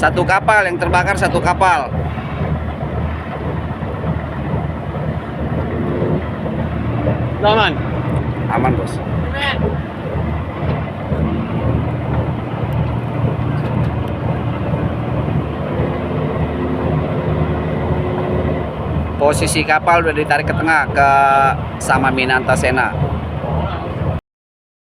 Satu kapal yang terbakar, satu kapal. Aman. Aman, Bos. Posisi kapal udah ditarik ke tengah ke Samaminanta Sena.